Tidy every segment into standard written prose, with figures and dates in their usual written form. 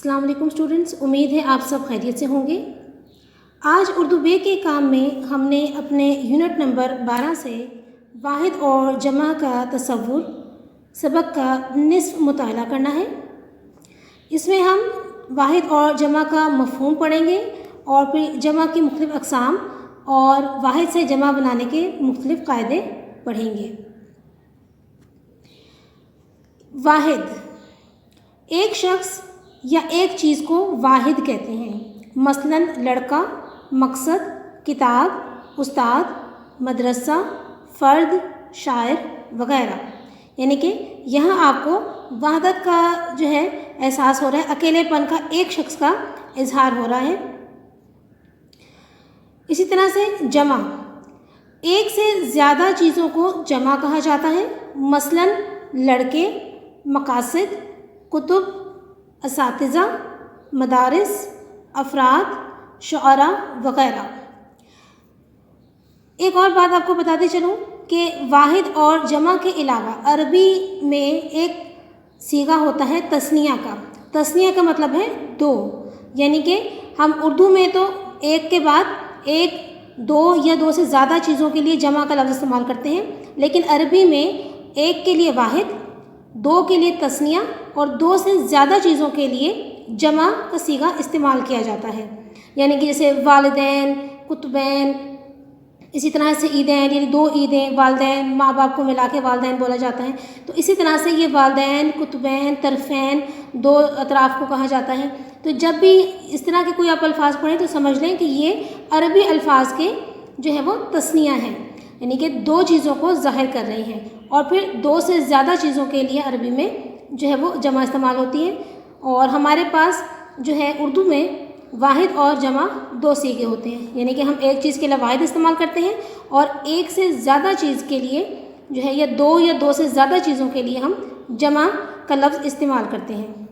अस्सलाम वालेकुम स्टूडेंट्स, उम्मीद है आप सब खैरियत से होंगे। आज उर्दू बे के काम में हमने अपने यूनिट नंबर 12 से वाहिद और जमा का तसव्वुर सबक का निस्फ मुताला करना है। इसमें हम वाहिद और जमा का मफ़हूम पढ़ेंगे और फिर जमा की मुख्तलिफ़ अक़साम और वाहिद से जमा बनाने के मुख्तलिफ़ कायदे पढ़ेंगे। वाहिद, एक शख्स या एक चीज़ को वाहिद कहते हैं। मसलन लड़का, मकसद, किताब, उस्ताद, मदरसा, फ़र्द, शायर वग़ैरह। यानी कि यहाँ आपको वहदत का जो है एहसास हो रहा है, अकेलेपन का, एक शख्स का इजहार हो रहा है। इसी तरह से जमा, एक से ज़्यादा चीज़ों को जमा कहा जाता है। मसलन लड़के, मकासद, कुतुब, असातिज़ा, मदारिस, अफराद, शुअरा वग़ैरह। एक और बात आपको बताते चलूँ कि वाहिद और जमा के अलावा अरबी में एक सीगा होता है तस्निया का। तस्निया का मतलब है दो, यानी कि हम उर्दू में तो एक के बाद एक, दो या दो से ज़्यादा चीज़ों के लिए जमा का लफ्ज़ इस्तेमाल करते हैं, लेकिन अरबी में एक के लिए वाहिद, दो के लिए तस्निया और दो से ज़्यादा चीज़ों के लिए जमा का सीगा इस्तेमाल किया जाता है। यानी कि जैसे वालिदैन, कुतुबैन, इसी तरह से ईदैन, यानी दो ईदें, वालिदैन, माँ बाप को मिला के वालिदैन बोला जाता है। तो इसी तरह से ये वालिदैन, कुतुबैन, तरफ़ैन, दो अतराफ़ को कहा जाता है। तो जब भी इस तरह के कोई आप अल्फाज पढ़ें तो समझ लें कि ये अरबी अल्फाज के जो है वो तस्निया हैं, यानी कि दो चीज़ों को ज़ाहिर कर रही हैं। और फिर दो से ज़्यादा चीज़ों के लिए अरबी में जो है वो जमा इस्तेमाल होती है। और हमारे पास जो है उर्दू में वाहिद और जमा दो सीगे होते हैं, यानी कि हम एक चीज़ के लिए वाहिद इस्तेमाल करते हैं और एक से ज़्यादा चीज़ के लिए जो है या दो से ज़्यादा चीज़ों के लिए हम जमा का लफ्ज़ इस्तेमाल करते हैं।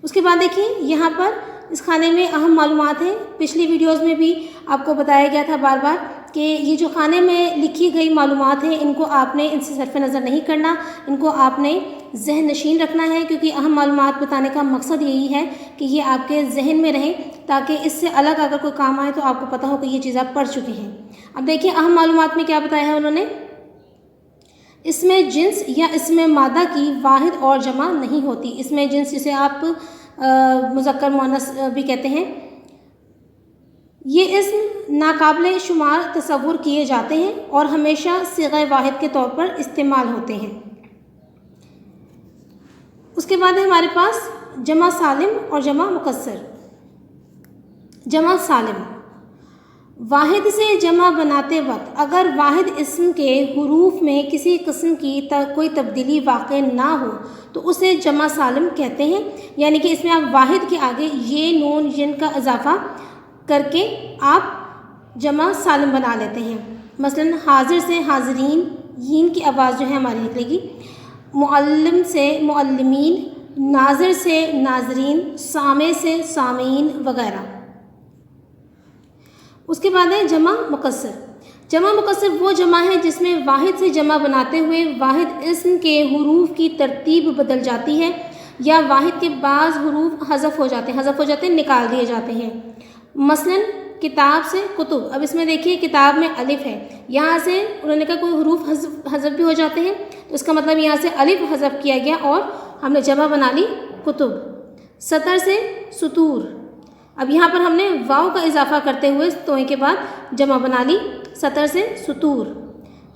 उसके बाद देखिए यहाँ पर इस खाने में अहम मालूमात हैं। पिछली वीडियोज़ में भी आपको बताया गया था बार बार कि ये जो खाने में लिखी गई मालूमात हैं इनको आपने इनसे सरफ नज़र नहीं करना, इनको आपने जहन नशीन रखना है, क्योंकि अहम मालूमात बताने का मकसद यही है कि ये आपके जहन में रहें, ताकि इससे अलग अगर कोई काम आए तो आपको पता हो कि ये चीज़ आप पढ़ चुके हैं। अब देखिए अहम मालूमात में क्या बताया है उन्होंने। इसमें जिन्स या इसमें मादा की वाहिद और जमा नहीं होती। इसमें जिन्स जिसे आप मुज़क्कर मुअन्नस भी कहते हैं, ये इस्म नाकाबिले शुमार तसव्वुर किए जाते हैं और हमेशा सिग़ा वाहिद के तौर पर इस्तेमाल होते हैं। उसके बाद है हमारे पास जमा सालिम और जमा मुकस्सर। जमा सालिम, वाहिद से जमा बनाते वक्त अगर वाहिद इस्म के हुरूफ में किसी किस्म की कोई तब्दीली वाक़ई ना हो तो उसे जमा सालिम कहते हैं। यानी कि इसमें आप वाहिद के आगे ये, नून, यिन का इजाफ़ा करके आप जमा सालिम बना लेते हैं। मसलन हाजिर से हाज़रीन, यीन की आवाज़ जो है हमारी निकलेगी। मुअल्लिम से मुअल्लिमीन, नाज़िर से नाज़रीन, सामे से सामीन वग़ैरह। उसके बाद है जमा मुकस्सर। जमा मुकस्सर वो जमा है जिसमें वाहिद से जमा बनाते हुए वाहिद इस्म के हुरूफ की तरतीब बदल जाती है या वाहिद के बाज़ हुरूफ हज़फ हो जाते हैं, निकाल दिए जाते हैं। मसलन किताब से कुतुब। अब इसमें देखिए किताब में अलिफ है, यहाँ से उन्होंने कहा कोई हुरूफ हज़फ भी हो जाते हैं, तो इसका मतलब यहाँ से अलिफ हज़फ किया गया और हमने जमा बना ली कुतुब। सतर से सुतूर। अब यहाँ पर हमने वाव का इजाफ़ा करते हुए तोए के बाद जमा बना ली, सतर से सुतूर।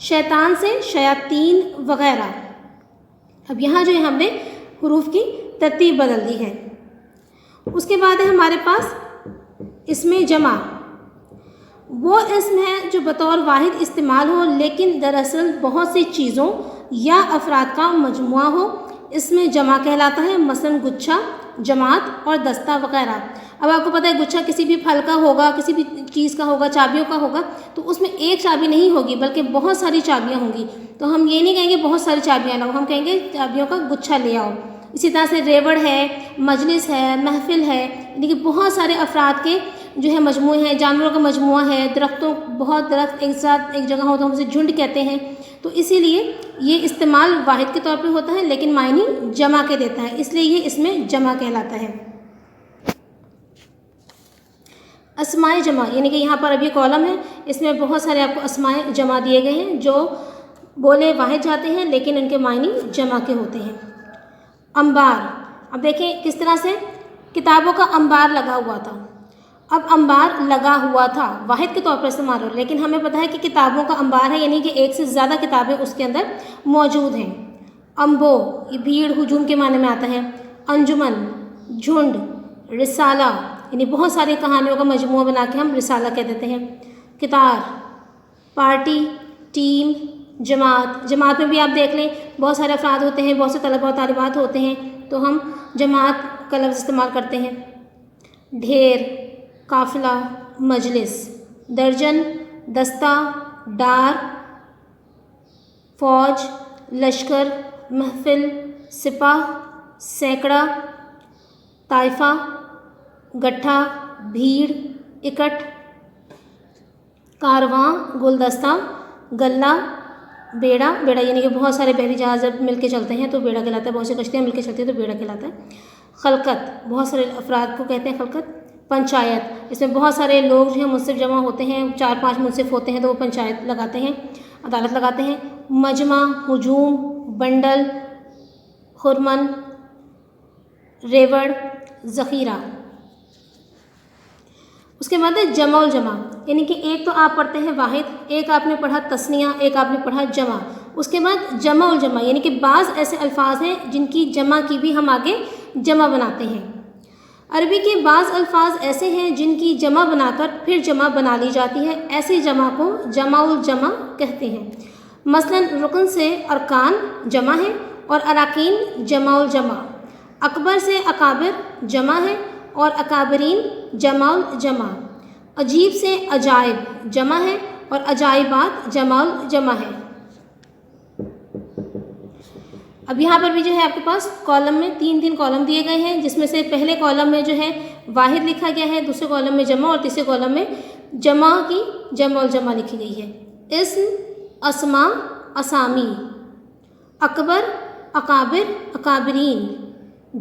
शैतान से शयातीन वग़ैरह। अब यहाँ जो है हमने हुरूफ की तरतीब बदल दी है। उसके बाद है हमारे पास इसमें जमा, वो इस्म है जो बतौर वाहिद इस्तेमाल हो लेकिन दरअसल बहुत सी चीज़ों या अफराद का मजमुआ हो, इसमें जमा कहलाता है। मसलन गुच्छा, जमात और दस्ता वग़ैरह। अब आपको पता है गुच्छा किसी भी फल का होगा, किसी भी चीज़ का होगा, चाबियों का होगा, तो उसमें एक चाबी नहीं होगी बल्कि बहुत सारी चाबियाँ होंगी। तो हम ये नहीं कहेंगे बहुत सारी चाबियाँ लाओ, हम कहेंगे चाबियों का गुच्छा ले आओ। इसी तरह से रेवड़ है, मजलिस है, महफिल है, यानी कि बहुत सारे अफराद के जो है मजमूए हैं। जानवरों का मजमुआ है, दरख्तों, बहुत दरख्त एक साथ एक जगह हो तो हम उसे झुंड कहते हैं। تو اسی لیے یہ استعمال واحد کے طور پہ ہوتا ہے لیکن معنی جمع کے دیتا ہے، اس لیے یہ اس میں جمع کہلاتا ہے۔ اسماء جمع یعنی کہ یہاں پر اب یہ کالم ہے، اس میں بہت سارے آپ کو اسماء جمع دیے گئے ہیں جو بولے واحد جاتے ہیں لیکن ان کے معنی جمع کے ہوتے ہیں۔ انبار، اب دیکھیں کس طرح سے کتابوں کا انبار لگا ہوا تھا۔ اب انبار لگا ہوا تھا واحد کے طور پر استعمال ہو رہا ہے، لیکن ہمیں پتہ ہے کہ کتابوں کا انبار ہے یعنی کہ ایک سے زیادہ کتابیں اس کے اندر موجود ہیں۔ انبو یہ بھیڑ ہجوم کے معنی میں آتا ہے۔ انجمن جھنڈ، رسالہ یعنی بہت ساری کہانیوں کا مجموعہ بنا کے ہم رسالہ کہہ دیتے ہیں۔ قطار پارٹی، ٹیم، جماعت، جماعت میں بھی آپ دیکھ لیں بہت سارے افراد ہوتے ہیں، بہت سے طلبہ و طالبات ہوتے ہیں تو ہم جماعت کا لفظ استعمال کرتے ہیں۔ ڈھیر، قافلہ، مجلس، درجن، دستہ، ڈار، فوج، لشکر، محفل، سپاہ، سینکڑا، طائفہ، گٹھا، بھیڑ، اکٹھ، کارواں، گلدستہ، غلہ، بیڑا، بیڑا یعنی کہ بہت سارے بحری جہاز جب مل کے چلتے ہیں تو بیڑا کہلاتا ہے، بہت سی کشتیاں مل کے چلتی ہیں تو بیڑا کہلاتا ہے۔ خلقت بہت سارے افراد کو کہتے ہیں خلقت۔ پنچایت اس میں بہت سارے لوگ جو ہیں منصف جمع ہوتے ہیں، 4-5 منصف ہوتے ہیں تو وہ پنچایت لگاتے ہیں، عدالت لگاتے ہیں۔ مجمع ہجوم، بنڈل، خرمن، ریوڑ، ذخیرہ۔ اس کے بعد ہے جمع الجمع یعنی کہ ایک تو آپ پڑھتے ہیں واحد، ایک آپ نے پڑھا تثنیہ، ایک آپ نے پڑھا جمع۔ اس کے بعد جمع الجمع یعنی کہ بعض ایسے الفاظ ہیں جن کی جمع کی بھی ہم آگے جمع بناتے ہیں۔ عربی کے بعض الفاظ ایسے ہیں جن کی جمع بنا کر پھر جمع بنا لی جاتی ہے، ایسی جمع کو جمع الجمع کہتے ہیں۔ مثلا رکن سے ارکان جمع ہے اور اراکین جمع الجمع۔ اکبر سے اکابر جمع ہے اور اکابرین جمع الجمع۔ عجیب سے عجائب جمع ہے اور عجائبات جمع الجمع ہے۔ اب یہاں پر بھی جو ہے آپ کے پاس کالم میں 3 کالم دیے گئے ہیں، جس میں سے پہلے کالم میں جو ہے واحد لکھا گیا ہے، دوسرے کالم میں جمع اور تیسرے کالم میں جمع کی جمع الجمع لکھی گئی ہے۔ اسم، اسماء، اسامی۔ اکبر، اکابر، اکابرین۔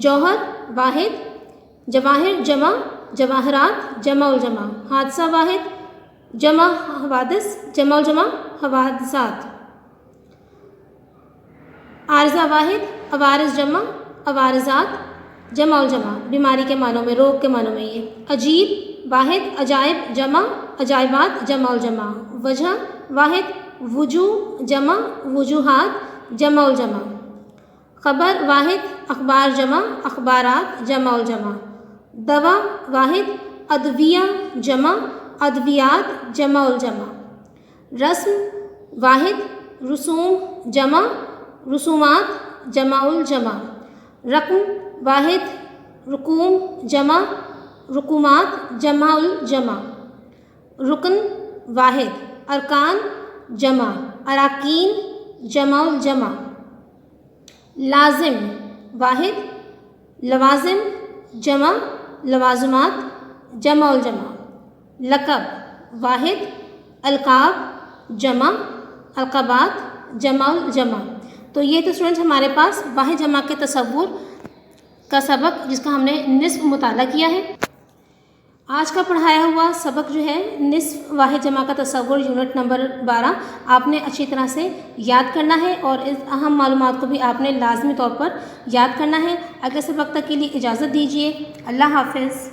جوہر واحد، جواہر جمع، جواہرات جمع الجمع۔ حادثہ واحد، جمع حوادث جمع الجمع حوادثات۔ عارضہ واحد، عوارض جمع، عوارضات جمع الجمع۔ بیماری کے معنوں میں، روگ کے معنوں میں یہ۔ عجیب واحد، عجائب جمع، عجائبات جمع الجمع۔ وجہ واحد، وجوہ جمع، وجوہات جمع الجمع۔ خبر واحد، اخبار جمع، اخبارات جمع الجمع۔ دوا واحد، ادویہ جمع، ادویات جمع الجمع۔ رسم واحد، رسوم جمع، رسومات جمع الجمع۔ رقم واحد، رقوم جمع، رقومات جمع الجمع۔ رکن واحد، ارکان جمع، اراکین جمع الجمع۔ لازم واحد، لوازم جمع، لوازمات جمع الجمع۔ لقب واحد، القاب جمع، القابات جمع الجمع۔ تو یہ تو اسٹوڈنٹس ہمارے پاس واحد جمع کے تصور کا سبق جس کا ہم نے نصف مطالعہ کیا ہے۔ آج کا پڑھایا ہوا سبق جو ہے نصف واحد جمع کا تصور یونٹ نمبر 12 آپ نے اچھی طرح سے یاد کرنا ہے اور اس اہم معلومات کو بھی آپ نے لازمی طور پر یاد کرنا ہے۔ اگلے سبق تک کے لیے اجازت دیجیے۔ اللہ حافظ۔